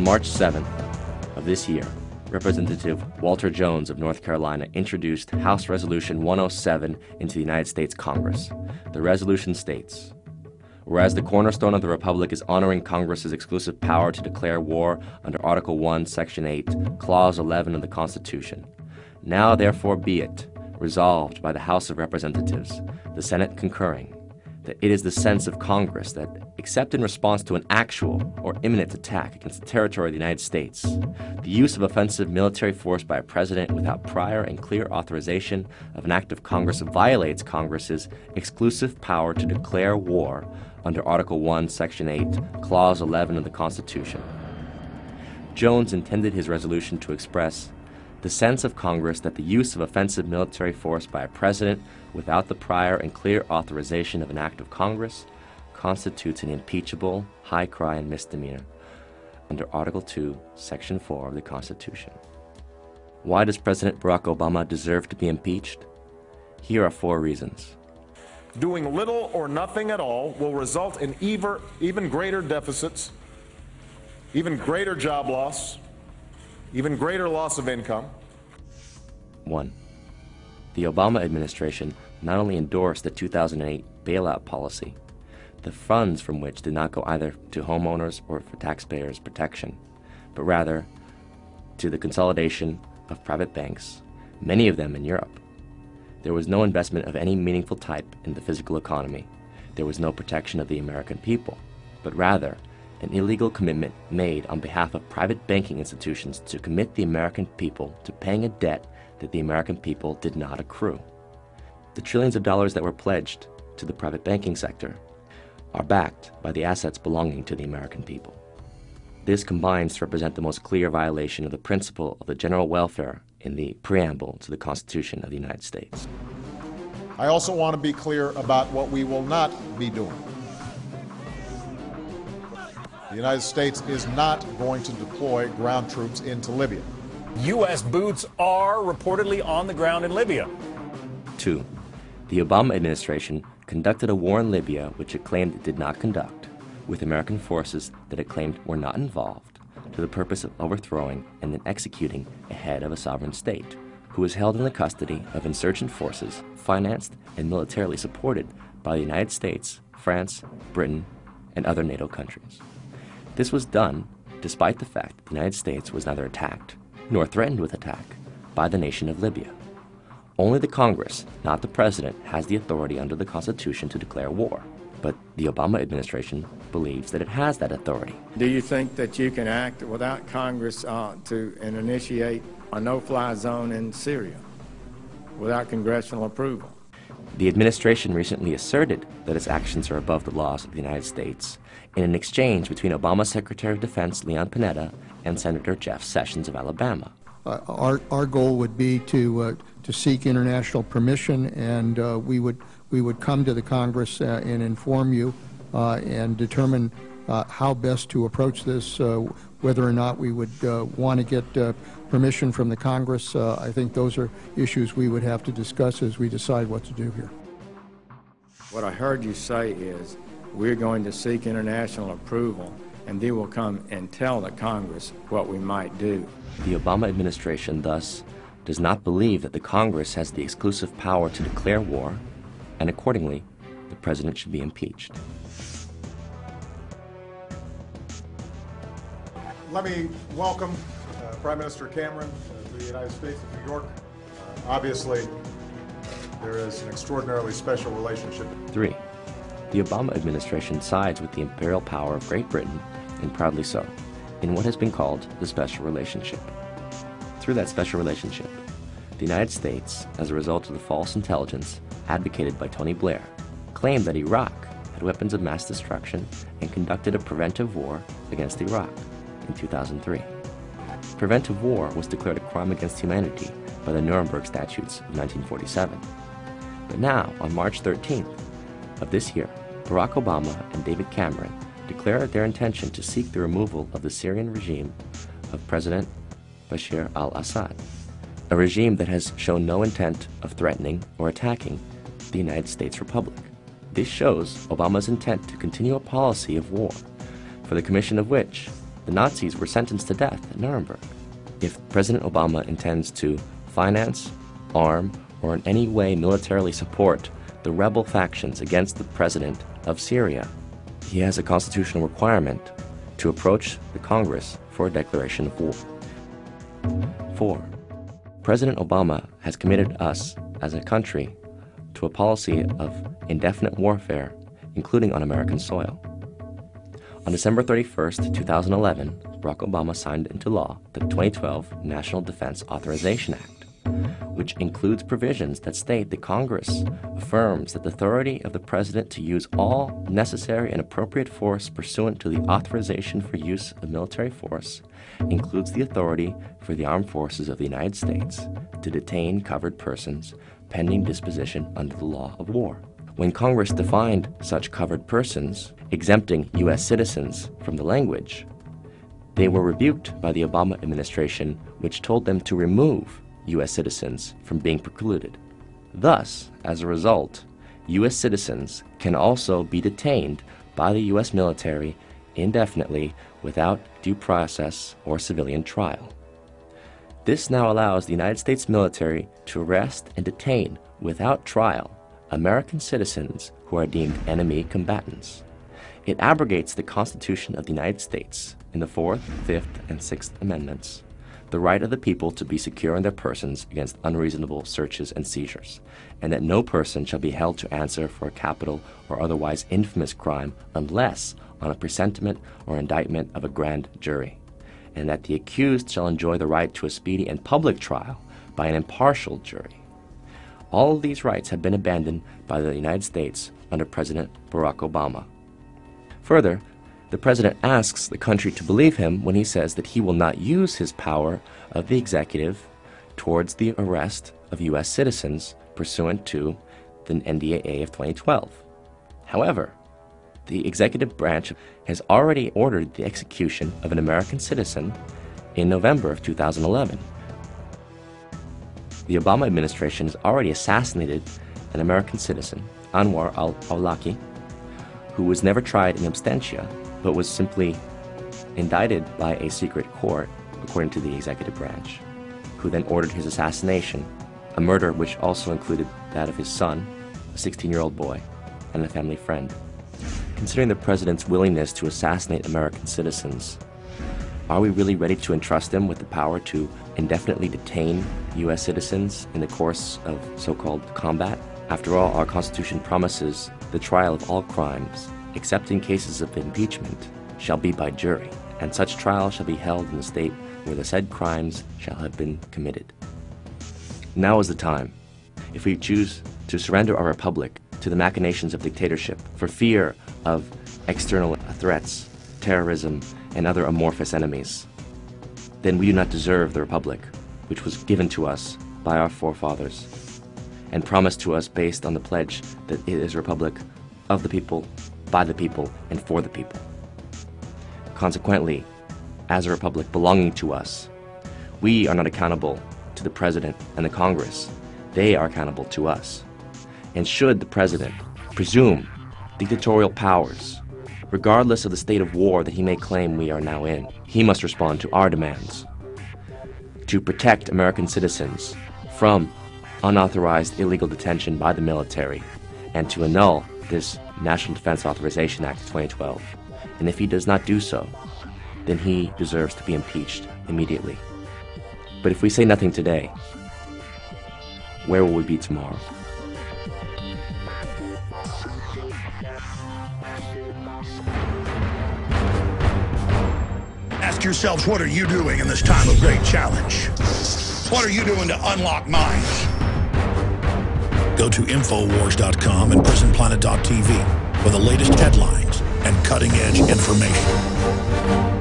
March 7th of this year, Representative Walter Jones of North Carolina introduced House Resolution 107 into the United States Congress. The resolution states, whereas the cornerstone of the Republic is honoring Congress's exclusive power to declare war under Article 1, Section 8, Clause 11 of the Constitution, now therefore be it resolved by the House of Representatives, the Senate concurring, that it is the sense of Congress that, except in response to an actual or imminent attack against the territory of the United States, the use of offensive military force by a president without prior and clear authorization of an act of Congress violates Congress's exclusive power to declare war under Article 1, Section 8, Clause 11 of the Constitution. Jones intended his resolution to express the sense of Congress that the use of offensive military force by a president without the prior and clear authorization of an act of Congress constitutes an impeachable, high crime misdemeanor under Article 2, Section 4 of the Constitution. Why does President Barack Obama deserve to be impeached? Here are 4 reasons. Doing little or nothing at all will result in even greater deficits, even greater job loss, even greater loss of income. 1. The Obama administration not only endorsed the 2008 bailout policy, the funds from which did not go either to homeowners or for taxpayers' protection, but rather to the consolidation of private banks, many of them in Europe. There was no investment of any meaningful type in the physical economy. There was no protection of the American people, but rather an illegal commitment made on behalf of private banking institutions to commit the American people to paying a debt that the American people did not accrue. The trillions of dollars that were pledged to the private banking sector are backed by the assets belonging to the American people. This combines to represent the most clear violation of the principle of the general welfare in the preamble to the Constitution of the United States. I also want to be clear about what we will not be doing. The United States is not going to deploy ground troops into Libya. U.S. boots are reportedly on the ground in Libya. 2. The Obama administration conducted a war in Libya which it claimed it did not conduct, with American forces that it claimed were not involved, to the purpose of overthrowing and then executing a head of a sovereign state, who was held in the custody of insurgent forces financed and militarily supported by the United States, France, Britain, and other NATO countries. This was done despite the fact that the United States was neither attacked nor threatened with attack by the nation of Libya. Only the Congress, not the President, has the authority under the Constitution to declare war, but the Obama administration believes that it has that authority. Do you think that you can act without Congress and initiate a no-fly zone in Syria without congressional approval? The administration recently asserted that its actions are above the laws of the United States in an exchange between Obama Secretary of Defense Leon Panetta and Senator Jeff Sessions of Alabama. Our goal would be to seek international permission, and we would come to the Congress and inform you and determine how best to approach this, whether or not we would want to get permission from the Congress. I think those are issues we would have to discuss as we decide what to do here. What I heard you say is we're going to seek international approval, and they will come and tell the Congress what we might do. The Obama administration, thus, does not believe that the Congress has the exclusive power to declare war, and accordingly, the President should be impeached. Let me welcome Prime Minister Cameron to the United States of New York. Obviously, there is an extraordinarily special relationship. 3. The Obama administration sides with the imperial power of Great Britain, and proudly so, in what has been called the special relationship. Through that special relationship, the United States, as a result of the false intelligence advocated by Tony Blair, claimed that Iraq had weapons of mass destruction and conducted a preventive war against Iraq in 2003. Preventive war was declared a crime against humanity by the Nuremberg Statutes of 1947. But now, on March 13th of this year, Barack Obama and David Cameron declared their intention to seek the removal of the Syrian regime of President Bashar al-Assad, a regime that has shown no intent of threatening or attacking the United States Republic. This shows Obama's intent to continue a policy of war, for the commission of which the Nazis were sentenced to death at Nuremberg. If President Obama intends to finance, arm, or in any way militarily support the rebel factions against the president of Syria, he has a constitutional requirement to approach the Congress for a declaration of war. 4. President Obama has committed us as a country to a policy of indefinite warfare, including on American soil. On December 31st, 2011, Barack Obama signed into law the 2012 National Defense Authorization Act, which includes provisions that state that Congress affirms that the authority of the President to use all necessary and appropriate force pursuant to the authorization for use of military force includes the authority for the armed forces of the United States to detain covered persons pending disposition under the law of war. When Congress defined such covered persons, exempting U.S. citizens from the language, they were rebuked by the Obama administration, which told them to remove U.S. citizens from being precluded. Thus, as a result, U.S. citizens can also be detained by the U.S. military indefinitely without due process or civilian trial. This now allows the United States military to arrest and detain without trial American citizens who are deemed enemy combatants. It abrogates the Constitution of the United States in the 4th, 5th, and 6th Amendments, the right of the people to be secure in their persons against unreasonable searches and seizures, and that no person shall be held to answer for a capital or otherwise infamous crime unless on a presentiment or indictment of a grand jury, and that the accused shall enjoy the right to a speedy and public trial by an impartial jury. All of these rights have been abandoned by the United States under President Barack Obama. Further, the President asks the country to believe him when he says that he will not use his power of the executive towards the arrest of U.S. citizens pursuant to the NDAA of 2012. However, the executive branch has already ordered the execution of an American citizen in November of 2011. The Obama administration has already assassinated an American citizen, Anwar al-Awlaki, who was never tried in absentia, but was simply indicted by a secret court, according to the executive branch, who then ordered his assassination, a murder which also included that of his son, a 16-year-old boy, and a family friend. Considering the president's willingness to assassinate American citizens, are we really ready to entrust him with the power to indefinitely detain U.S. citizens in the course of so-called combat? After all, our Constitution promises the trial of all crimes, except in cases of impeachment, shall be by jury, and such trial shall be held in the state where the said crimes shall have been committed. Now is the time. If we choose to surrender our republic to the machinations of dictatorship for fear of external threats, terrorism, and other amorphous enemies, then we do not deserve the republic which was given to us by our forefathers and promised to us based on the pledge that it is a republic of the people, by the people, and for the people. Consequently, as a republic belonging to us, we are not accountable to the President and the Congress. They are accountable to us. And should the President presume dictatorial powers, regardless of the state of war that he may claim we are now in, he must respond to our demands to protect American citizens from unauthorized illegal detention by the military and to annul this National Defense Authorization Act of 2012. And if he does not do so, then he deserves to be impeached immediately. But if we say nothing today, where will we be tomorrow? Ask yourselves, what are you doing in this time of great challenge? What are you doing to unlock minds? Go to Infowars.com and PrisonPlanet.tv for the latest headlines and cutting-edge information.